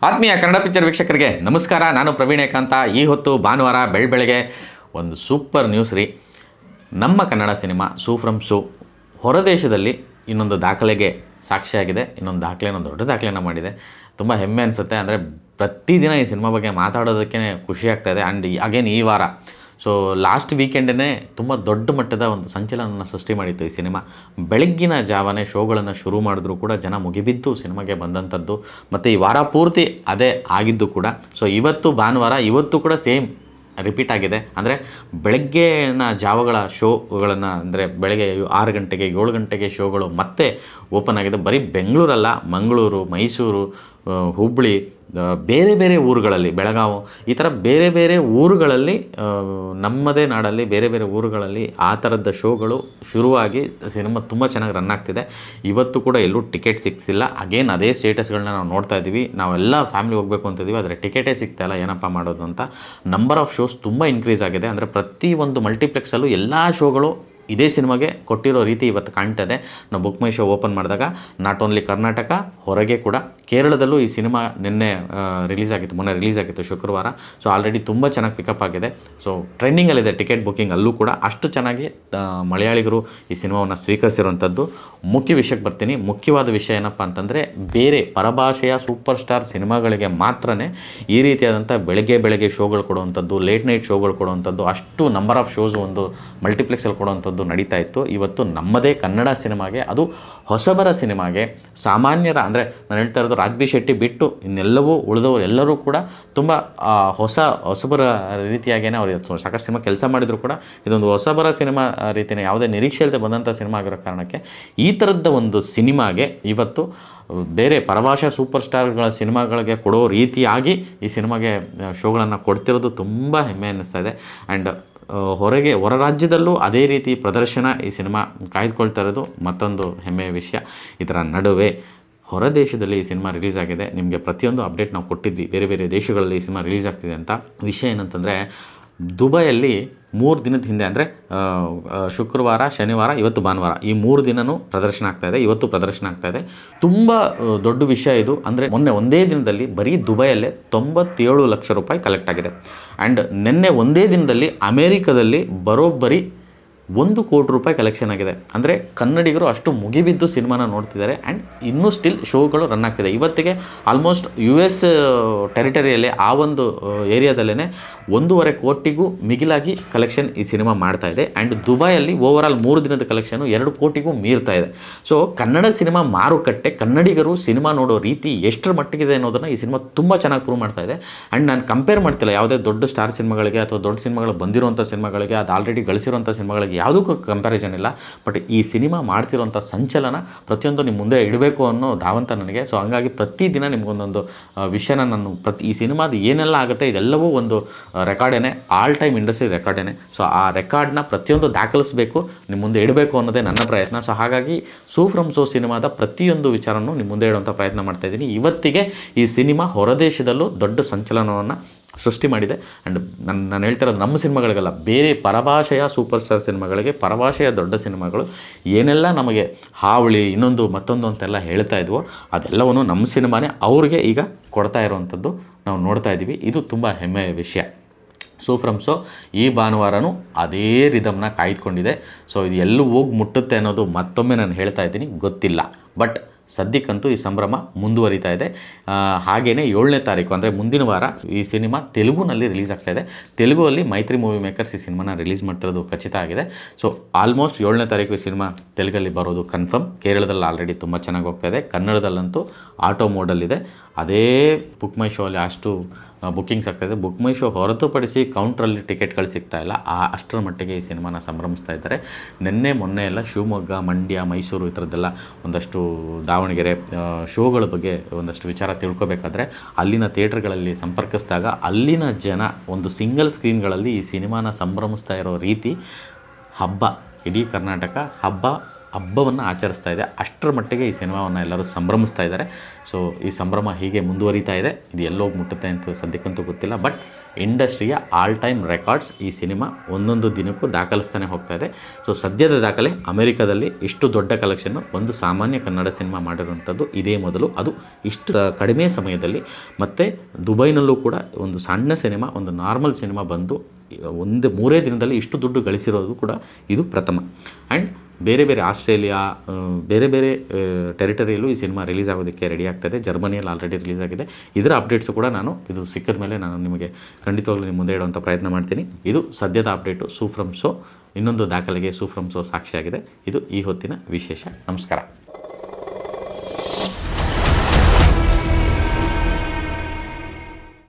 ಆತ್ಮೀಯ ಕನ್ನಡ ಪಿಕ್ಚರ್ ವೀಕ್ಷಕರಿಗೆ ನಮಸ್ಕಾರ. ನಾನು ಪ್ರವೀಣ್ ಏಕಾಂತ. ಈ ಹೊತ್ತು ಭಾನುವಾರ ಬೆಳಗ್ಗೆ ಒಂದು ಸೂಪರ್ ನ್ಯೂಸ್ ರೀ. ನಮ್ಮ ಕನ್ನಡ ಸಿನಿಮಾ ಸೂ ಫ್ರಮ್ ಸೂ ಹೊರದೇಶದಲ್ಲಿ ಇನ್ನೊಂದು ದಾಖಲೆಗೆ ಸಾಕ್ಷಿಯಾಗಿದೆ. ಇನ್ನೊಂದು ದೊಡ್ಡ ದಾಖಲೆಯನ್ನು ಮಾಡಿದೆ. ತುಂಬ ಹೆಮ್ಮೆ ಅನಿಸುತ್ತೆ. ಅಂದರೆ ಪ್ರತಿದಿನ ಈ ಸಿನಿಮಾ ಬಗ್ಗೆ ಮಾತಾಡೋದಕ್ಕೆ ಖುಷಿ ಆಗ್ತಾಯಿದೆ. ಆ್ಯಂಡ್ ಅಗೇನ್ ಈ ವಾರ ಲಾಸ್ಟ್ ವೀಕೆಂಡೇ ತುಂಬ ದೊಡ್ಡ ಮಟ್ಟದ ಒಂದು ಸಂಚಲನವನ್ನು ಸೃಷ್ಟಿ ಮಾಡಿತ್ತು ಈ ಸಿನಿಮಾ. ಬೆಳಗ್ಗಿನ ಜಾವನೇ ಶೋಗಳನ್ನು ಶುರು ಮಾಡಿದ್ರು ಕೂಡ ಜನ ಮುಗಿಬಿದ್ದು ಸಿನಿಮಾಗೆ ಬಂದಂಥದ್ದು. ಮತ್ತು ಈ ವಾರ ಪೂರ್ತಿ ಅದೇ ಆಗಿದ್ದು ಕೂಡ. ಸೊ ಇವತ್ತು ಭಾನುವಾರ, ಇವತ್ತು ಕೂಡ ಸೇಮ್ ರಿಪೀಟ್ ಆಗಿದೆ. ಅಂದರೆ ಬೆಳಗ್ಗೆನ ಜಾವಗಳ ಶೋಗಳನ್ನು, ಅಂದರೆ ಬೆಳಗ್ಗೆ 6 ಗಂಟೆಗೆ 7 ಗಂಟೆಗೆ ಶೋಗಳು ಮತ್ತೆ ಓಪನ್ ಆಗಿದೆ. ಬರೀ ಬೆಂಗಳೂರಲ್ಲ, ಮಂಗಳೂರು, ಮೈಸೂರು, ಹುಬ್ಬಳ್ಳಿ, ಬೇರೆ ಬೇರೆ ಊರುಗಳಲ್ಲಿ, ಬೆಳಗಾವಿ, ಈ ಥರ ಬೇರೆ ಬೇರೆ ಊರುಗಳಲ್ಲಿ, ನಮ್ಮದೇ ನಾಡಲ್ಲಿ ಬೇರೆ ಬೇರೆ ಊರುಗಳಲ್ಲಿ ಆ ಥರದ ಶೋಗಳು ಶುರುವಾಗಿ ಸಿನಿಮಾ ತುಂಬ ಚೆನ್ನಾಗಿ ರನ್ ಆಗ್ತಿದೆ. ಇವತ್ತು ಕೂಡ ಎಲ್ಲೂ ಟಿಕೆಟ್ ಸಿಗ್ತಿಲ್ಲ. ಅಗೇನ್ ಅದೇ ಸ್ಟೇಟಸ್ಗಳನ್ನ ನಾವು ನೋಡ್ತಾ ಇದ್ದೀವಿ. ನಾವೆಲ್ಲ ಫ್ಯಾಮಿಲಿ ಹೋಗಬೇಕು ಅಂತಿದ್ದೀವಿ, ಆದರೆ ಟಿಕೆಟೇ ಸಿಗ್ತಾಯಿಲ್ಲ. ಏನಪ್ಪ ಮಾಡೋದು ಅಂತ. ನಂಬರ್ ಆಫ್ ಶೋಸ್ ತುಂಬ ಇನ್ಕ್ರೀಸ್ ಆಗಿದೆ. ಅಂದರೆ ಪ್ರತಿಯೊಂದು ಮಲ್ಟಿಪ್ಲೆಕ್ಸಲ್ಲೂ ಎಲ್ಲ ಶೋಗಳು ಇದೇ ಸಿನಿಮಾಗೆ ಕೊಟ್ಟಿರೋ ರೀತಿ ಇವತ್ತು ಕಾಣ್ತದೆ. ನಾವು ಬುಕ್ ಮೈ ಶೋ ಓಪನ್ ಮಾಡಿದಾಗ ನಾಟ್ ಓನ್ಲಿ ಕರ್ನಾಟಕ, ಹೊರಗೆ ಕೂಡ ಕೇರಳದಲ್ಲೂ ಈ ಸಿನಿಮಾ ಮೊನ್ನೆ ರಿಲೀಸ್ ಆಗಿತ್ತು ಶುಕ್ರವಾರ. ಸೊ ಆಲ್ರೆಡಿ ತುಂಬ ಚೆನ್ನಾಗಿ ಪಿಕಪ್ ಆಗಿದೆ. ಸೊ ಟ್ರೆಂಡಿಂಗಲ್ಲಿದೆ ಟಿಕೆಟ್ ಬುಕ್ಕಿಂಗ್ ಅಲ್ಲೂ ಕೂಡ. ಅಷ್ಟು ಚೆನ್ನಾಗಿ ಮಲಯಾಳಿಗರು ಈ ಸಿನಿಮಾವನ್ನು ಸ್ವೀಕರಿಸಿರುವಂಥದ್ದು. ಮುಖ್ಯ ವಿಷಯಕ್ಕೆ ಬರ್ತೀನಿ. ಮುಖ್ಯವಾದ ವಿಷಯ ಏನಪ್ಪ ಅಂತಂದರೆ, ಬೇರೆ ಪರಭಾಷೆಯ ಸೂಪರ್ ಸ್ಟಾರ್ ಸಿನಿಮಾಗಳಿಗೆ ಮಾತ್ರನೇ ಈ ರೀತಿಯಾದಂಥ ಬೆಳಗ್ಗೆ ಶೋಗಳು ಕೊಡುವಂಥದ್ದು, ಲೇಟ್ ನೈಟ್ ಶೋಗಳು ಕೊಡುವಂಥದ್ದು, ಅಷ್ಟು ನಂಬರ್ ಆಫ್ ಶೋಸ್ ಒಂದು ಮಲ್ಟಿಪ್ಲೆಕ್ಸಲ್ಲಿ ಕೊಡುವಂಥದ್ದು ನಡೀತಾ ಇತ್ತು. ಇವತ್ತು ನಮ್ಮದೇ ಕನ್ನಡ ಸಿನಿಮಾಗೆ, ಅದು ಹೊಸಬರ ಸಿನಿಮಾಗೆ, ಸಾಮಾನ್ಯರ, ಅಂದರೆ ನಾನು ಹೇಳ್ತಾ ಇರೋದು ರಾಜ್ಬಿ ಶೆಟ್ಟಿ ಬಿಟ್ಟು ಇನ್ನೆಲ್ಲವೂ ಉಳಿದವರು ಎಲ್ಲರೂ ಕೂಡ ತುಂಬ ಹೊಸಬರ ರೀತಿಯಾಗೇ ಅವರು ಸಾಕಷ್ಟು ಸಿನಿಮಾ ಕೆಲಸ ಮಾಡಿದರೂ ಕೂಡ ಇದೊಂದು ಹೊಸಬರ ಸಿನಿಮಾ ರೀತಿಯೇ, ಯಾವುದೇ ನಿರೀಕ್ಷೆ ಇಲ್ಲದೆ ಬಂದಂಥ ಸಿನಿಮಾ ಆಗಿರೋ ಕಾರಣಕ್ಕೆ ಈ ಥರದ ಒಂದು ಸಿನಿಮಾಗೆ ಇವತ್ತು ಬೇರೆ ಪರಭಾಷಾ ಸೂಪರ್ ಸ್ಟಾರ್ಗಳ ಸಿನಿಮಾಗಳಿಗೆ ಕೊಡೋ ರೀತಿಯಾಗಿ ಈ ಸಿನಿಮಾಗೆ ಶೋಗಳನ್ನು ಕೊಡ್ತಿರೋದು ತುಂಬ ಹೆಮ್ಮೆ ಅನ್ನಿಸ್ತಾ ಇದೆ. ಆ್ಯಂಡ್ ಹೊರ ರಾಜ್ಯದಲ್ಲೂ ಅದೇ ರೀತಿ ಪ್ರದರ್ಶನ ಈ ಸಿನಿಮಾ ಕಾಯ್ದುಕೊಳ್ತಾ ಇರೋದು ಮತ್ತೊಂದು ಹೆಮ್ಮೆಯ ವಿಷಯ. ಇದರ ನಡುವೆ ಹೊರ ದೇಶದಲ್ಲಿ ಈ ಸಿನಿಮಾ ರಿಲೀಸ್ ಆಗಿದೆ. ನಿಮಗೆ ಪ್ರತಿಯೊಂದು ಅಪ್ಡೇಟ್ ನಾವು ಕೊಟ್ಟಿದ್ವಿ, ಬೇರೆ ಬೇರೆ ದೇಶಗಳಲ್ಲಿ ಈ ಸಿನಿಮಾ ರಿಲೀಸ್ ಆಗ್ತಿದೆ ಅಂತ. ವಿಷಯ ಏನಂತಂದರೆ, ದುಬೈಯಲ್ಲಿ 3 ದಿನದ ಹಿಂದೆ, ಅಂದರೆ ಶುಕ್ರವಾರ, ಶನಿವಾರ, ಇವತ್ತು ಭಾನುವಾರ, ಈ 3 ದಿನವೂ ಪ್ರದರ್ಶನ ಆಗ್ತಾಯಿದೆ. ಇವತ್ತು ಪ್ರದರ್ಶನ ಆಗ್ತಾಯಿದೆ. ತುಂಬ ದೊಡ್ಡ ವಿಷಯ ಇದು. ಅಂದರೆ ಮೊನ್ನೆ ಒಂದೇ ದಿನದಲ್ಲಿ ಬರೀ ದುಬೈಯಲ್ಲೇ 97 ಲಕ್ಷ ರೂಪಾಯಿ ಕಲೆಕ್ಟ್ ಆಗಿದೆ. ಆ್ಯಂಡ್ ನಿನ್ನೆ ಒಂದೇ ದಿನದಲ್ಲಿ ಅಮೇರಿಕಾದಲ್ಲಿ ಬರೋಬ್ಬರಿ 1 ಕೋಟಿ ರೂಪಾಯಿ ಕಲೆಕ್ಷನ್ ಆಗಿದೆ. ಅಂದರೆ ಕನ್ನಡಿಗರು ಅಷ್ಟು ಮುಗಿಬಿದ್ದು ಸಿನಿಮಾನ ನೋಡ್ತಿದ್ದಾರೆ. ಆ್ಯಂಡ್ ಇನ್ನೂ ಸ್ಟಿಲ್ ಶೋಗಳು ರನ್ ಆಗ್ತಿದೆ. ಇವತ್ತಿಗೆ ಆಲ್ಮೋಸ್ಟ್ US ಟೆರಿಟರಿಯಲ್ಲಿ, ಆ ಒಂದು ಏರಿಯಾದಲ್ಲೇ 1.5 ಕೋಟಿಗೂ ಮಿಗಿಲಾಗಿ ಕಲೆಕ್ಷನ್ ಈ ಸಿನಿಮಾ ಮಾಡ್ತಾ ಇದೆ. ಆ್ಯಂಡ್ ದುಬೈಯಲ್ಲಿ ಓವರಾಲ್ 3 ದಿನದ ಕಲೆಕ್ಷನು 2 ಕೋಟಿಗೂ ಮೀರ್ತಾ ಇದೆ. ಸೊ ಕನ್ನಡ ಸಿನಿಮಾ ಮಾರುಕಟ್ಟೆ, ಕನ್ನಡಿಗರು ಸಿನಿಮಾ ನೋಡೋ ರೀತಿ ಎಷ್ಟರ ಮಟ್ಟಿಗಿದೆ ಅನ್ನೋದನ್ನು ಈ ಸಿನಿಮಾ ತುಂಬ ಚೆನ್ನಾಗಿ ಪ್ರೂವ್ ಮಾಡ್ತಾ ಇದೆ. ಆ್ಯಂಡ್ ನಾನು ಕಂಪೇರ್ ಮಾಡ್ತಿಲ್ಲ ಯಾವುದೇ ದೊಡ್ಡ ಸ್ಟಾರ್ ಸಿನಿಮಾಗಳಿಗೆ ಅಥವಾ ದೊಡ್ಡ ಸಿನಿಮಾಗಳು ಬಂದಿರುವಂಥ ಸಿನಿಮಾಗಳಿಗೆ, ಅದು ಆಲ್ರೆಡಿ ಗಳಿಸಿರುವಂಥ ಸಿನಿಮಾಗಳಿಗೆ ಯಾವುದಕ್ಕೂ ಕಂಪ್ಯಾರಿಸನ್ ಇಲ್ಲ. ಬಟ್ ಈ ಸಿನಿಮಾ ಮಾಡ್ತಿರೋಂಥ ಸಂಚಲನ ಪ್ರತಿಯೊಂದು ನಿಮ್ಮ ಮುಂದೆ ಇಡಬೇಕು ಅನ್ನೋ ಧಾವಂತ ನನಗೆ. ಸೊ ಹಂಗಾಗಿ ಪ್ರತಿದಿನ ನಿಮಗೊಂದೊಂದು ವಿಷಯನ ನಾನು ಈ ಸಿನಿಮಾದ ಏನೆಲ್ಲ ಆಗುತ್ತೆ ಇದೆಲ್ಲವೂ ಒಂದು ರೆಕಾರ್ಡೇನೆ, ಆಲ್ ಟೈಮ್ ಇಂಡಸ್ಟ್ರಿ ರೆಕಾರ್ಡೇನೆ. ಸೊ ಆ ರೆಕಾರ್ಡ್ನ ಪ್ರತಿಯೊಂದು ದಾಖಲಿಸಬೇಕು, ನಿಮ್ಮ ಮುಂದೆ ಇಡಬೇಕು ಅನ್ನೋದೇ ನನ್ನ ಪ್ರಯತ್ನ. ಸೊ ಹಾಗಾಗಿ ಸೂ ಫ್ರಮ್ ಸೋ ಸಿನಿಮಾದ ಪ್ರತಿಯೊಂದು ವಿಚಾರನೂ ನಿಮ್ಮ ಮುಂದೆ ಇಡುವಂಥ ಪ್ರಯತ್ನ ಮಾಡ್ತಾಯಿದ್ದೀನಿ. ಇವತ್ತಿಗೆ ಈ ಸಿನಿಮಾ ಹೊರದೇಶದಲ್ಲೂ ದೊಡ್ಡ ಸಂಚಲನವನ್ನು ಸೃಷ್ಟಿ ಮಾಡಿದೆ. ಆ್ಯಂಡ್ ನಾನು ಹೇಳ್ತಾ ಇರೋದು ನಮ್ಮ ಸಿನಿಮಾಗಳಿಗಲ್ಲ, ಬೇರೆ ಪರಭಾಷೆಯ ಸೂಪರ್ ಸ್ಟಾರ್ ಸಿನಿಮಾಗಳಿಗೆ, ಪರಭಾಷೆಯ ದೊಡ್ಡ ಸಿನಿಮಾಗಳು ಏನೆಲ್ಲ ನಮಗೆ ಹಾವಳಿ, ಇನ್ನೊಂದು ಮತ್ತೊಂದು ಅಂತೆಲ್ಲ ಹೇಳ್ತಾ ಇದ್ವೋ ಅದೆಲ್ಲವೂ ನಮ್ಮ ಸಿನಿಮಾನೇ ಅವ್ರಿಗೆ ಈಗ ಕೊಡ್ತಾ ಇರೋವಂಥದ್ದು ನಾವು ನೋಡ್ತಾ ಇದ್ದೀವಿ. ಇದು ತುಂಬ ಹೆಮ್ಮೆಯ ವಿಷಯ. ಸೂ ಫ್ರಮ್ ಸೋ ಈ ಭಾನುವಾರನೂ ಅದೇ ರಿದಮ್ನ ಕಾಯ್ದುಕೊಂಡಿದೆ. ಸೊ ಇದು ಎಲ್ಲೂ ಹೋಗಿ ಮುಟ್ಟುತ್ತೆ ಅನ್ನೋದು ಮತ್ತೊಮ್ಮೆ ನಾನು ಹೇಳ್ತಾ ಇದ್ದೀನಿ, ಗೊತ್ತಿಲ್ಲ. ಬಟ್ ಸದ್ಯಕ್ಕಂತೂ ಈ ಸಂಭ್ರಮ ಮುಂದುವರಿತಾ ಇದೆ. ಹಾಗೆಯೇ 7ನೇ ತಾರೀಕು, ಅಂದರೆ ಮುಂದಿನ ವಾರ ಈ ಸಿನಿಮಾ ತೆಲುಗುನಲ್ಲಿ ರಿಲೀಸ್ ಆಗ್ತಾಯಿದೆ. ತೆಲುಗುವಲ್ಲಿ ಮೈತ್ರಿ ಮೂವಿ ಮೇಕರ್ಸ್ ಈ ಸಿನಿಮಾನ ರಿಲೀಸ್ ಮಾಡ್ತಿರೋದು ಖಚಿತ ಆಗಿದೆ. ಸೊ ಆಲ್ಮೋಸ್ಟ್ 7ನೇ ತಾರೀಕು ಈ ಸಿನಿಮಾ ತೆಲುಗಲ್ಲಿ ಬರೋದು ಕನ್ಫರ್ಮ್. ಕೇರಳದಲ್ಲಿ ಆಲ್ರೆಡಿ ತುಂಬ ಚೆನ್ನಾಗಿ ಹೋಗ್ತಾಯಿದೆ. ಕನ್ನಡದಲ್ಲಂತೂ ಆಟೋ ಮೋಡಲ್ಲಿದೆ. ಅದೇ ಬುಕ್ ಮೈ ಶೋ ಅಲ್ಲಿ ಅಷ್ಟು ಬುಕ್ಕಿಂಗ್ಸ್ ಆಗ್ತಾಯಿದೆ. ಬುಕ್ ಮೈ ಶೋ ಹೊರತುಪಡಿಸಿ ಕೌಂಟ್ರಲ್ಲಿ ಟಿಕೆಟ್ಗಳು ಸಿಗ್ತಾಯಿಲ್ಲ. ಅಷ್ಟರ ಮಟ್ಟಿಗೆ ಈ ಸಿನಿಮಾನ ಸಂಭ್ರಮಿಸ್ತಾ ಇದ್ದಾರೆ. ಮೊನ್ನೆ ಎಲ್ಲ ಶಿವಮೊಗ್ಗ, ಮಂಡ್ಯ, ಮೈಸೂರು ಈ ಥರದ್ದೆಲ್ಲ ಒಂದಷ್ಟು ದಾವಣಗೆರೆ ಶೋಗಳ ಬಗ್ಗೆ ಒಂದಷ್ಟು ವಿಚಾರ ತಿಳ್ಕೊಬೇಕಾದ್ರೆ ಅಲ್ಲಿನ ಥಿಯೇಟ್ರ್ಗಳಲ್ಲಿ ಸಂಪರ್ಕಿಸಿದಾಗ ಅಲ್ಲಿನ ಜನ ಒಂದು ಸಿಂಗಲ್ ಸ್ಕ್ರೀನ್ಗಳಲ್ಲಿ ಈ ಸಿನಿಮಾನ ಸಂಭ್ರಮಿಸ್ತಾ ಇರೋ ರೀತಿ, ಹಬ್ಬ, ಇಡೀ ಕರ್ನಾಟಕ ಹಬ್ಬವನ್ನು ಆಚರಿಸ್ತಾ ಇದೆ. ಅಷ್ಟರ ಮಟ್ಟಿಗೆ ಈ ಸಿನಿಮಾವನ್ನು ಎಲ್ಲರೂ ಸಂಭ್ರಮಿಸ್ತಾ ಇದ್ದಾರೆ. ಸೊ ಈ ಸಂಭ್ರಮ ಹೀಗೆ ಮುಂದುವರಿತಾ ಇದೆ. ಇದು ಎಲ್ಲೋಗಿ ಮುಟ್ಟುತ್ತೆ ಅಂತ ಸದ್ಯಕ್ಕಂತೂ ಗೊತ್ತಿಲ್ಲ. ಬಟ್ ಇಂಡಸ್ಟ್ರಿಯ ಆಲ್ ಟೈಮ್ ರೆಕಾರ್ಡ್ಸ್ ಈ ಸಿನಿಮಾ ಒಂದೊಂದು ದಿನಕ್ಕೂ ದಾಖಲಿಸ್ತಾನೆ ಹೋಗ್ತಾ ಇದೆ. ಸೊ ಸದ್ಯದ ದಾಖಲೆ ಅಮೆರಿಕದಲ್ಲಿ ಇಷ್ಟು ದೊಡ್ಡ ಕಲೆಕ್ಷನ್ನು ಒಂದು ಸಾಮಾನ್ಯ ಕನ್ನಡ ಸಿನಿಮಾ ಮಾಡಿರುವಂಥದ್ದು ಇದೇ ಮೊದಲು, ಅದು ಇಷ್ಟು ಕಡಿಮೆ ಸಮಯದಲ್ಲಿ. ಮತ್ತು ದುಬೈನಲ್ಲೂ ಕೂಡ ಒಂದು ಸಣ್ಣ ಸಿನಿಮಾ, ಒಂದು ನಾರ್ಮಲ್ ಸಿನಿಮಾ ಬಂದು ಒಂದು 3 ದಿನದಲ್ಲಿ ಇಷ್ಟು ದುಡ್ಡು ಗಳಿಸಿರೋದು ಕೂಡ ಇದು ಪ್ರಥಮ. ಆ್ಯಂಡ್ ಬೇರೆ ಬೇರೆ ಆಸ್ಟ್ರೇಲಿಯಾ, ಬೇರೆ ಬೇರೆ ಟೆರಿಟರಿಯಲ್ಲೂ ಈ ಸಿನಿಮಾ ರಿಲೀಸ್ ಆಗೋದಕ್ಕೆ ರೆಡಿ ಆಗ್ತಾಯಿದೆ. ಜರ್ಮನಿಯಲ್ಲಿ ಆಲ್ರೆಡಿ ರಿಲೀಸ್ ಆಗಿದೆ. ಇದರ ಅಪ್ಡೇಟ್ಸು ಕೂಡ ನಾನು ಇದು ಸಿಕ್ಕಿದ ಮೇಲೆ ನಾನು ನಿಮಗೆ ಖಂಡಿತವಾಗ್ಲೂ ನಿಮ್ಮ ಮುಂದೆ ಇಡುವಂಥ ಪ್ರಯತ್ನ ಮಾಡ್ತೀನಿ. ಇದು ಸದ್ಯದ ಅಪ್ಡೇಟು ಸೂ ಫ್ರಮ್ ಶೋ. ಇನ್ನೊಂದು ದಾಖಲೆಗೆ ಸೂ ಫ್ರಮ್ ಶೋ ಸಾಕ್ಷಿಯಾಗಿದೆ. ಇದು ಈ ಹೊತ್ತಿನ ವಿಶೇಷ. ನಮಸ್ಕಾರ.